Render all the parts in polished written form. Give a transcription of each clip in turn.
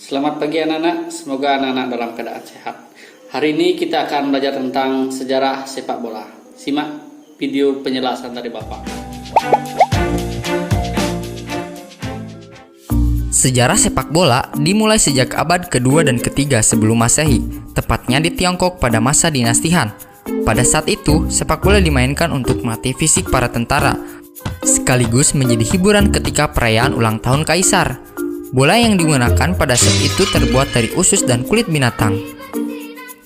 Selamat pagi anak-anak, semoga anak-anak dalam keadaan sehat. Hari ini kita akan belajar tentang sejarah sepak bola. Simak video penjelasan dari Bapak. Sejarah sepak bola dimulai sejak abad kedua dan ketiga sebelum Masehi, tepatnya di Tiongkok pada masa dinasti Han. Pada saat itu, sepak bola dimainkan untuk melatih fisik para tentara, sekaligus menjadi hiburan ketika perayaan ulang tahun kaisar. Bola yang digunakan pada saat itu terbuat dari usus dan kulit binatang.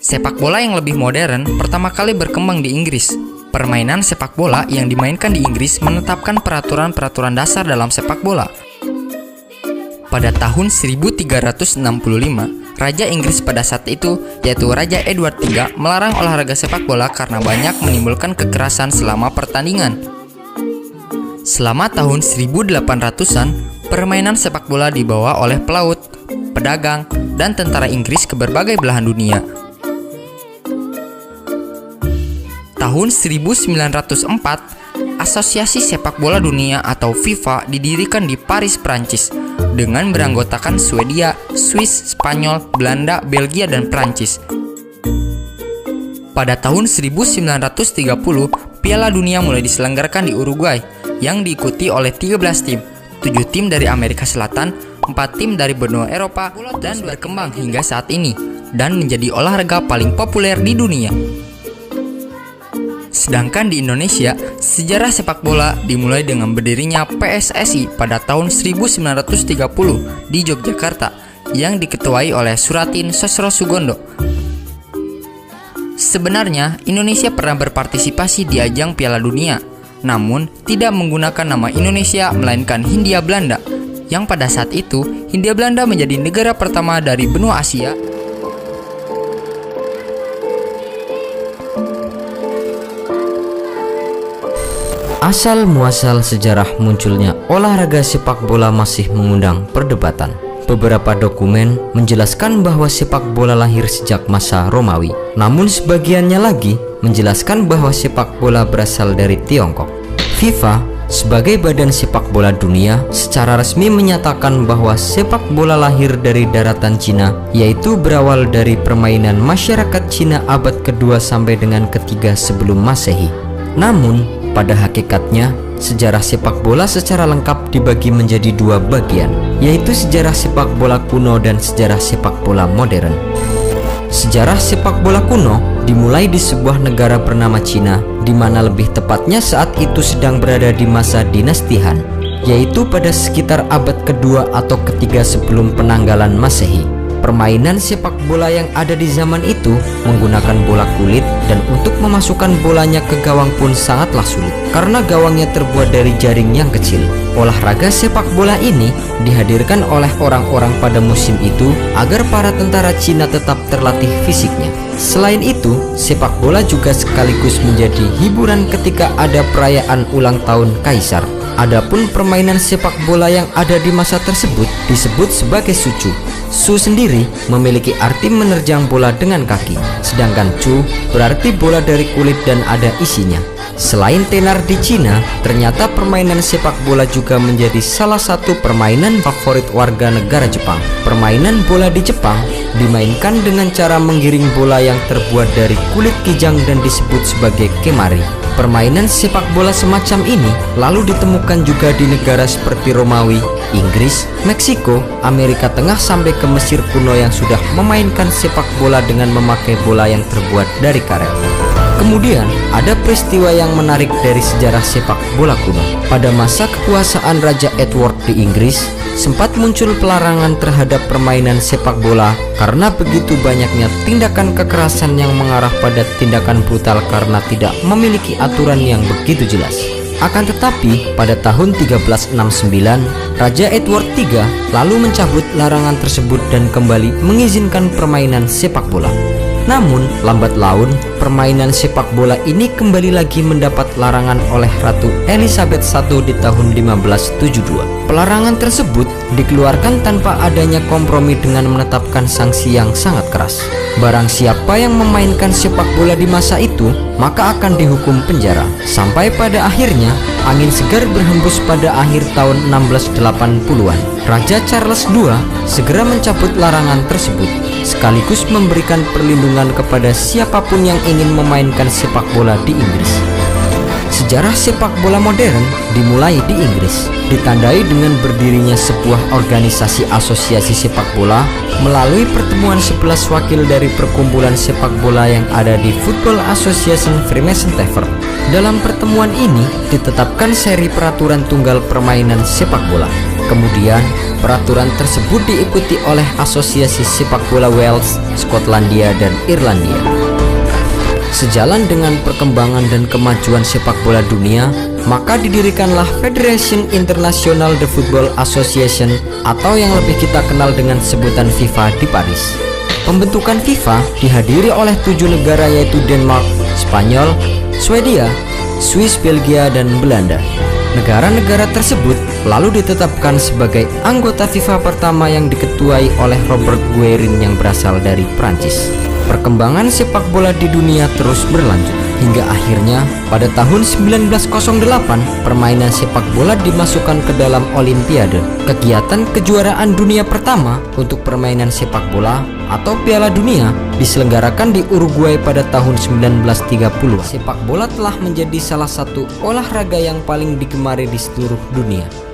Sepak bola yang lebih modern pertama kali berkembang di Inggris. Permainan sepak bola yang dimainkan di Inggris menetapkan peraturan-peraturan dasar dalam sepak bola. Pada tahun 1365, Raja Inggris pada saat itu, yaitu Raja Edward III, melarang olahraga sepak bola karena banyak menimbulkan kekerasan selama pertandingan. Selama tahun 1800-an, permainan sepak bola dibawa oleh pelaut, pedagang, dan tentara Inggris ke berbagai belahan dunia. Tahun 1904, Asosiasi Sepak Bola Dunia atau FIFA didirikan di Paris, Prancis, dengan beranggotakan Swedia, Swiss, Spanyol, Belanda, Belgia, dan Prancis. Pada tahun 1930, Piala Dunia mulai diselenggarakan di Uruguay, yang diikuti oleh 13 tim. 7 tim dari Amerika Selatan, 4 tim dari benua Eropa, dan berkembang hingga saat ini, dan menjadi olahraga paling populer di dunia. Sedangkan di Indonesia, sejarah sepak bola dimulai dengan berdirinya PSSI pada tahun 1930 di Yogyakarta, yang diketuai oleh Suratin Sosrosugondo. Sebenarnya, Indonesia pernah berpartisipasi di ajang Piala Dunia, namun tidak menggunakan nama Indonesia melainkan Hindia Belanda, yang pada saat itu Hindia Belanda menjadi negara pertama dari benua Asia. Asal muasal sejarah munculnya olahraga sepak bola masih mengundang perdebatan. Beberapa dokumen menjelaskan bahwa sepak bola lahir sejak masa Romawi, namun sebagiannya lagi menjelaskan bahwa sepak bola berasal dari Tiongkok. FIFA sebagai badan sepak bola dunia secara resmi menyatakan bahwa sepak bola lahir dari daratan Cina, yaitu berawal dari permainan masyarakat Cina abad kedua sampai dengan ketiga sebelum Masehi. Namun, pada hakikatnya, sejarah sepak bola secara lengkap dibagi menjadi dua bagian, yaitu sejarah sepak bola kuno dan sejarah sepak bola modern. Sejarah sepak bola kuno dimulai di sebuah negara bernama Cina, di mana lebih tepatnya saat itu sedang berada di masa dinasti Han, yaitu pada sekitar abad kedua atau ketiga sebelum penanggalan Masehi. Permainan sepak bola yang ada di zaman itu menggunakan bola kulit, dan untuk memasukkan bolanya ke gawang pun sangatlah sulit karena gawangnya terbuat dari jaring yang kecil. Olahraga sepak bola ini dihadirkan oleh orang-orang pada musim itu agar para tentara Cina tetap terlatih fisiknya. Selain itu, sepak bola juga sekaligus menjadi hiburan ketika ada perayaan ulang tahun kaisar. Adapun permainan sepak bola yang ada di masa tersebut disebut sebagai sucu. Su sendiri memiliki arti menerjang bola dengan kaki, sedangkan cu berarti bola dari kulit dan ada isinya. Selain tenar di Cina, ternyata permainan sepak bola juga menjadi salah satu permainan favorit warga negara Jepang. Permainan bola di Jepang dimainkan dengan cara menggiring bola yang terbuat dari kulit kijang dan disebut sebagai kemari. Permainan sepak bola semacam ini lalu ditemukan juga di negara seperti Romawi, Inggris, Meksiko, Amerika Tengah sampai ke Mesir kuno yang sudah memainkan sepak bola dengan memakai bola yang terbuat dari karet. Kemudian ada peristiwa yang menarik dari sejarah sepak bola kuno. Pada masa kekuasaan Raja Edward di Inggris, sempat muncul pelarangan terhadap permainan sepak bola karena begitu banyaknya tindakan kekerasan yang mengarah pada tindakan brutal karena tidak memiliki aturan yang begitu jelas. Akan tetapi, pada tahun 1369, Raja Edward III lalu mencabut larangan tersebut dan kembali mengizinkan permainan sepak bola. Namun, lambat laun, permainan sepak bola ini kembali lagi mendapat larangan oleh Ratu Elizabeth I di tahun 1572. Pelarangan tersebut dikeluarkan tanpa adanya kompromi dengan menetapkan sanksi yang sangat keras. Barang siapa yang memainkan sepak bola di masa itu, maka akan dihukum penjara. Sampai pada akhirnya, angin segar berhembus pada akhir tahun 1680-an. Raja Charles II segera mencabut larangan tersebut, sekaligus memberikan perlindungan kepada siapapun yang ingin memainkan sepak bola di Inggris. Sejarah sepak bola modern dimulai di Inggris, ditandai dengan berdirinya sebuah organisasi asosiasi sepak bola melalui pertemuan 11 wakil dari perkumpulan sepak bola yang ada di Football Association Freemason Tavern. Dalam pertemuan ini ditetapkan seri peraturan tunggal permainan sepak bola. Kemudian, peraturan tersebut diikuti oleh asosiasi sepak bola Wales, Skotlandia, dan Irlandia. Sejalan dengan perkembangan dan kemajuan sepak bola dunia, maka didirikanlah Federation International de Football Association atau yang lebih kita kenal dengan sebutan FIFA di Paris. Pembentukan FIFA dihadiri oleh 7 negara yaitu Denmark, Spanyol, Swedia, Swiss, Belgia, dan Belanda. Negara-negara tersebut lalu ditetapkan sebagai anggota FIFA pertama yang diketuai oleh Robert Guerin yang berasal dari Prancis. Perkembangan sepak bola di dunia terus berlanjut hingga akhirnya pada tahun 1908 permainan sepak bola dimasukkan ke dalam Olimpiade, kegiatan kejuaraan dunia pertama untuk permainan sepak bola atau Piala Dunia diselenggarakan di Uruguay pada tahun 1930. Sepak bola telah menjadi salah satu olahraga yang paling digemari di seluruh dunia.